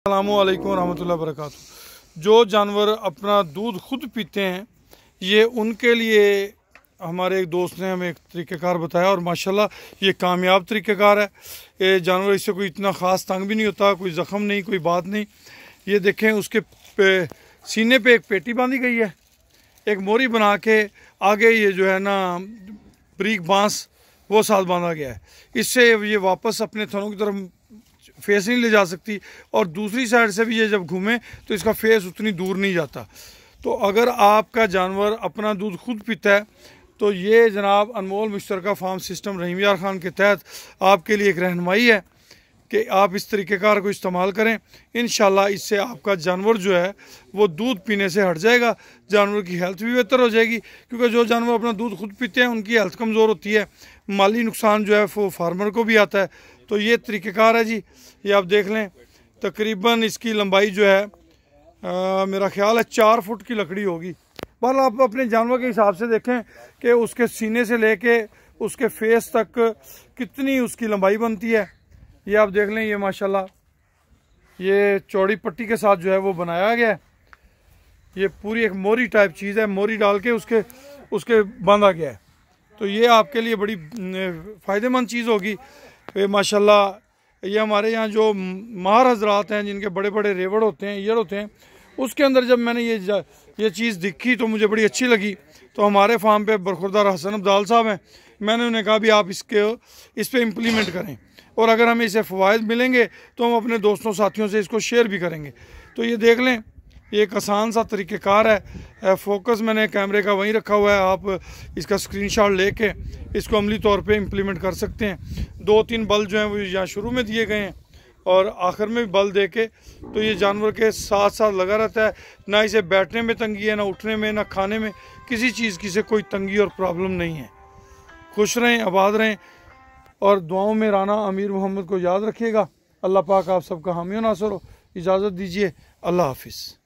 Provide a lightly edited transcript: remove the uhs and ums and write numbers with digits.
अस्सलामुअलैकुम रहमतुल्लाहि व बरकातुहू। जो जानवर अपना दूध खुद पीते हैं, ये उनके लिए हमारे एक दोस्त ने हमें एक तरीक़ेकार बताया और माशाल्लाह ये कामयाब तरीक़ेकार है। ये जानवर इससे कोई इतना ख़ास तंग भी नहीं होता, कोई ज़ख़म नहीं, कोई बात नहीं। ये देखें, उसके सीने पे एक पेटी बांधी गई है, एक मोरी बना के आगे ये जो है ना ब्रीक बांस वो साथ बांधा गया है। इससे ये वापस अपने थनों की तरफ फेस नहीं ले जा सकती और दूसरी साइड से भी ये जब घूमे तो इसका फेस उतनी दूर नहीं जाता। तो अगर आपका जानवर अपना दूध खुद पीता है तो ये जनाब अनमोल मुश्तरका फार्म सिस्टम रहीम यार खान के तहत आपके लिए एक रहनुमाई है कि आप इस तरीक़ेकार को इस्तेमाल करें। इंशाल्लाह इससे आपका जानवर जो है वो दूध पीने से हट जाएगा, जानवर की हेल्थ भी बेहतर हो जाएगी, क्योंकि जो जानवर अपना दूध खुद पीते हैं उनकी हेल्थ कमज़ोर होती है, माली नुकसान जो है वो फार्मर को भी आता है। तो ये तरीक़ेकार है जी, ये आप देख लें। तकरीबन इसकी लंबाई जो है मेरा ख्याल है 4 फुट की लकड़ी होगी। पर आप अपने जानवर के हिसाब से देखें कि उसके सीने से लेके उसके फेस तक कितनी उसकी लंबाई बनती है। ये आप देख लें, ये माशाल्लाह ये चौड़ी पट्टी के साथ जो है वो बनाया गया है। ये पूरी एक मोरी टाइप चीज़ है, मोरी डाल के उसके बांधा गया है। तो ये आपके लिए बड़ी फ़ायदेमंद चीज़ होगी। माशाल्लाह ये हमारे यहाँ जो माहर हजरात हैं जिनके बड़े बड़े रेवड़ होते हैं, ईयर होते हैं, उसके अंदर जब मैंने ये चीज़ दिखी तो मुझे बड़ी अच्छी लगी। तो हमारे फार्म पे बरखुरदार हसन अब्दाल साहब हैं, मैंने उन्हें कहा भी आप इस पे इम्प्लीमेंट करें और अगर हमें इसे फ़वाइद मिलेंगे तो हम अपने दोस्तों साथियों से इसको शेयर भी करेंगे। तो ये देख लें, ये एक आसान सा तरीक़ेकार है। फोकस मैंने कैमरे का वहीं रखा हुआ है, आप इसका स्क्रीनशॉट लेके इसको अमली तौर पे इम्प्लीमेंट कर सकते हैं। 2-3 बल जो हैं वो यहाँ शुरू में दिए गए हैं और आखिर में भी बल दे के, तो ये जानवर के साथ साथ लगा रहता है। ना इसे बैठने में तंगी है, ना उठने में, ना खाने में, किसी चीज़ की से कोई तंगी और प्रॉब्लम नहीं है। खुश रहें, आबाद रहें और दुआओं में राना अमीर मोहम्मद को याद रखिएगा। अल्लाह पाक आप सबका हामी व नासर हो। इजाज़त दीजिए, अल्लाह हाफिज़।